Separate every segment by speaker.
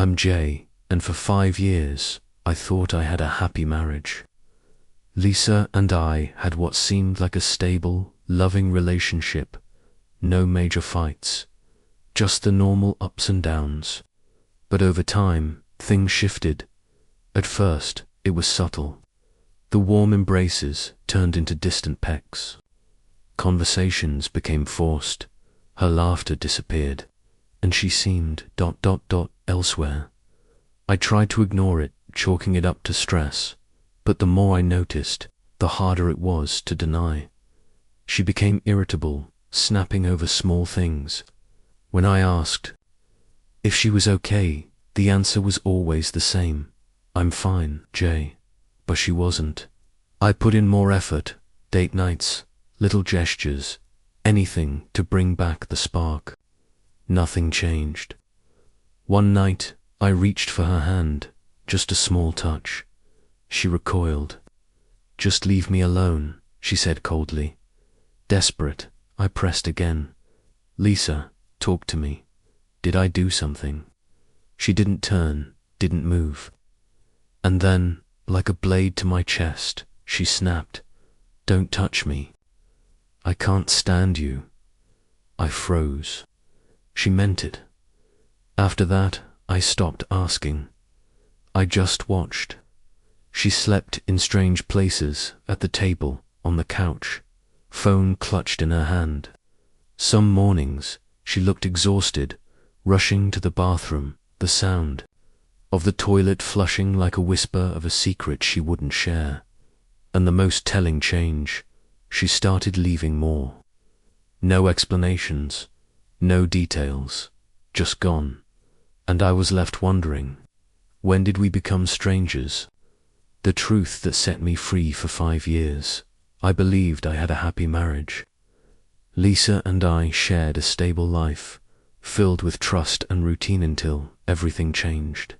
Speaker 1: I'm Jay, and for 5 years, I thought I had a happy marriage. Lisa and I had what seemed like a stable, loving relationship. No major fights, just the normal ups and downs. But over time, things shifted. At first, it was subtle. The warm embraces turned into distant pecks. Conversations became forced. Her laughter disappeared, and she seemed ... elsewhere. I tried to ignore it, chalking it up to stress, but the more I noticed, the harder it was to deny. She became irritable, snapping over small things. When I asked if she was okay, the answer was always the same. I'm fine, Jay. But she wasn't. I put in more effort, date nights, little gestures, anything to bring back the spark. Nothing changed. One night, I reached for her hand, just a small touch. She recoiled. "Just leave me alone," she said coldly. Desperate, I pressed again. "Lisa, talk to me. Did I do something?" She didn't turn, didn't move. And then, like a blade to my chest, she snapped, "Don't touch me. I can't stand you." I froze. She meant it. After that, I stopped asking. I just watched. She slept in strange places, at the table, on the couch, phone clutched in her hand. Some mornings, she looked exhausted, rushing to the bathroom, the sound of the toilet flushing like a whisper of a secret she wouldn't share. And the most telling change, she started leaving more. No explanations, no details, just gone. And I was left wondering, when did we become strangers? The truth that set me free for 5 years. I believed I had a happy marriage. Lisa and I shared a stable life, filled with trust and routine until everything changed.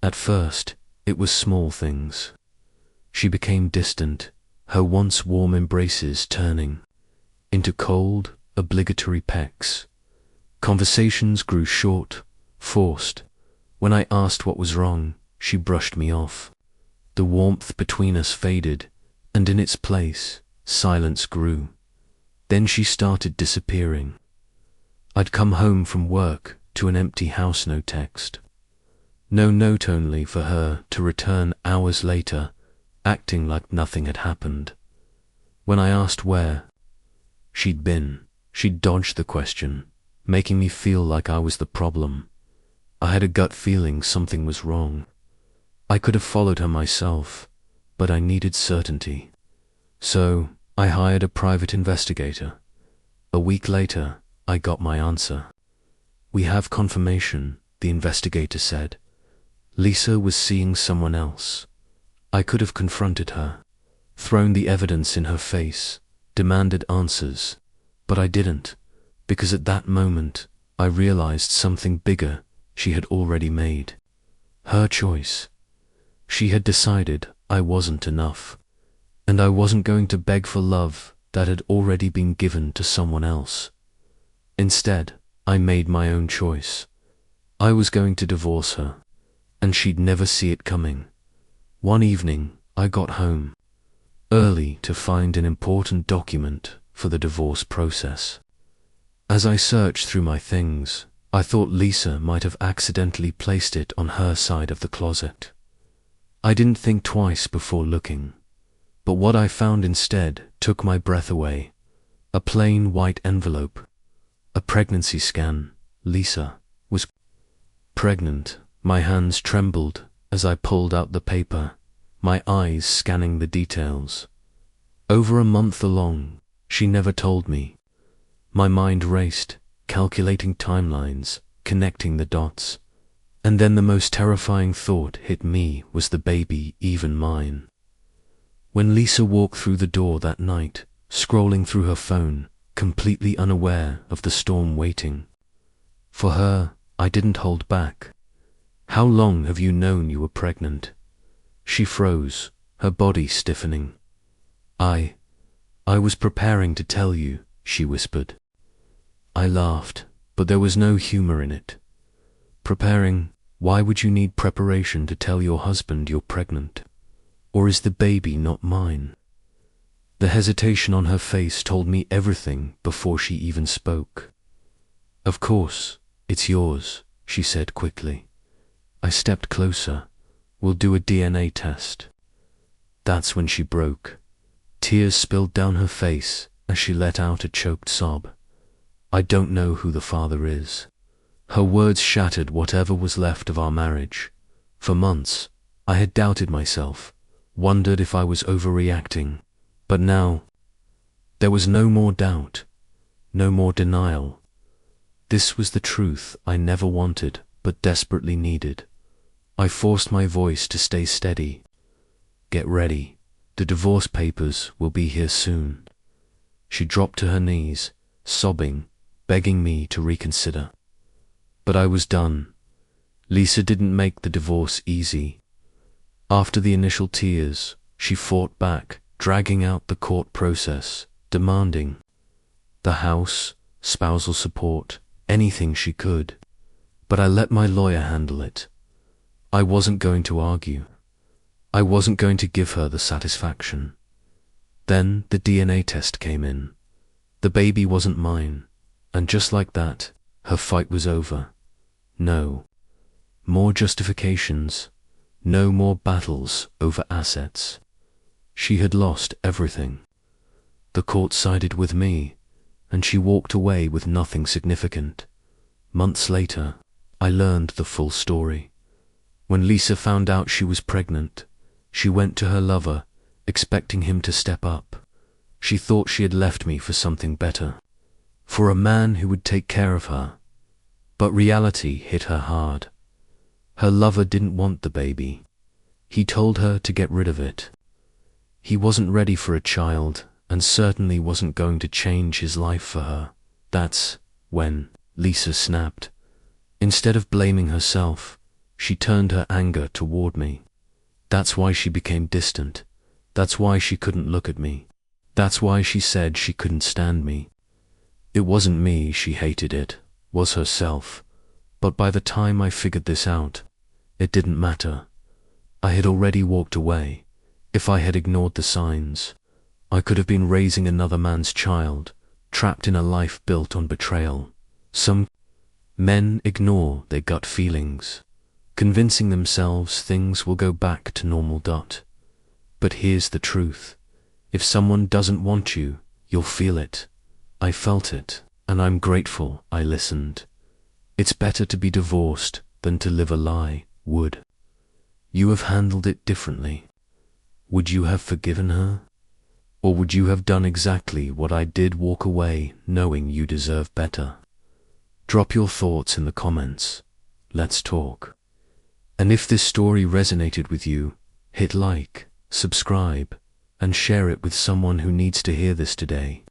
Speaker 1: At first, it was small things. She became distant, her once warm embraces turning into cold, obligatory pecks. Conversations grew short, forced. When I asked what was wrong, she brushed me off. The warmth between us faded, and in its place, silence grew. Then she started disappearing. I'd come home from work to an empty house, no text. No note, only for her to return hours later, acting like nothing had happened. When I asked where she'd been, she dodged the question, making me feel like I was the problem. I had a gut feeling something was wrong. I could have followed her myself, but I needed certainty. So I hired a private investigator. A week later, I got my answer. "We have confirmation," the investigator said. Lisa was seeing someone else. I could have confronted her, thrown the evidence in her face, demanded answers, but I didn't, because at that moment, I realized something bigger she had already made. Her choice. She had decided I wasn't enough, and I wasn't going to beg for love that had already been given to someone else. Instead, I made my own choice. I was going to divorce her, and she'd never see it coming. One evening, I got home early to find an important document for the divorce process. As I searched through my things, I thought Lisa might have accidentally placed it on her side of the closet. I didn't think twice before looking, but what I found instead took my breath away. A plain white envelope, a pregnancy scan. Lisa was pregnant. My hands trembled as I pulled out the paper, my eyes scanning the details. Over a month along, she never told me. My mind raced, calculating timelines, connecting the dots. And then the most terrifying thought hit me, was the baby even mine? When Lisa walked through the door that night, scrolling through her phone, completely unaware of the storm waiting. For her, I didn't hold back. "How long have you known you were pregnant?" She froze, her body stiffening. I was preparing to tell you," she whispered. I laughed, but there was no humor in it. Preparing Why would you need preparation to tell your husband you're pregnant? Or is the baby not mine? The hesitation on her face told me everything before she even spoke. Of course, it's yours, she said quickly. I stepped closer. We'll do a DNA test. That's when she broke. Tears spilled down her face as she let out a choked sob. I don't know who the father is. Her words shattered whatever was left of our marriage. For months, I had doubted myself, wondered if I was overreacting. But now, there was no more doubt, no more denial. This was the truth I never wanted, but desperately needed. I forced my voice to stay steady. Get ready. The divorce papers will be here soon. She dropped to her knees, sobbing, begging me to reconsider. But I was done. Lisa didn't make the divorce easy. After the initial tears, she fought back, dragging out the court process, demanding the house, spousal support, anything she could. But I let my lawyer handle it. I wasn't going to argue. I wasn't going to give her the satisfaction. Then the DNA test came in. The baby wasn't mine, and just like that, her fight was over. No more justifications, no more battles over assets. She had lost everything. The court sided with me, and she walked away with nothing significant. Months later, I learned the full story. When Lisa found out she was pregnant, she went to her lover, expecting him to step up. She thought she had left me for something better, for a man who would take care of her. But reality hit her hard. Her lover didn't want the baby. He told her to get rid of it. He wasn't ready for a child, and certainly wasn't going to change his life for her. That's when Lisa snapped. Instead of blaming herself, she turned her anger toward me. That's why she became distant. That's why she couldn't look at me. That's why she said she couldn't stand me. It wasn't me she hated, it was herself. But by the time I figured this out, it didn't matter. I had already walked away. If I had ignored the signs, I could have been raising another man's child, trapped in a life built on betrayal. Some men ignore their gut feelings, convincing themselves things will go back to normal. But here's the truth. If someone doesn't want you, you'll feel it. I felt it, and I'm grateful I listened. It's better to be divorced than to live a lie. Would you have handled it differently? Would you have forgiven her? Or would you have done exactly what I did, walk away knowing you deserve better? Drop your thoughts in the comments. Let's talk. And if this story resonated with you, hit like, subscribe, and share it with someone who needs to hear this today.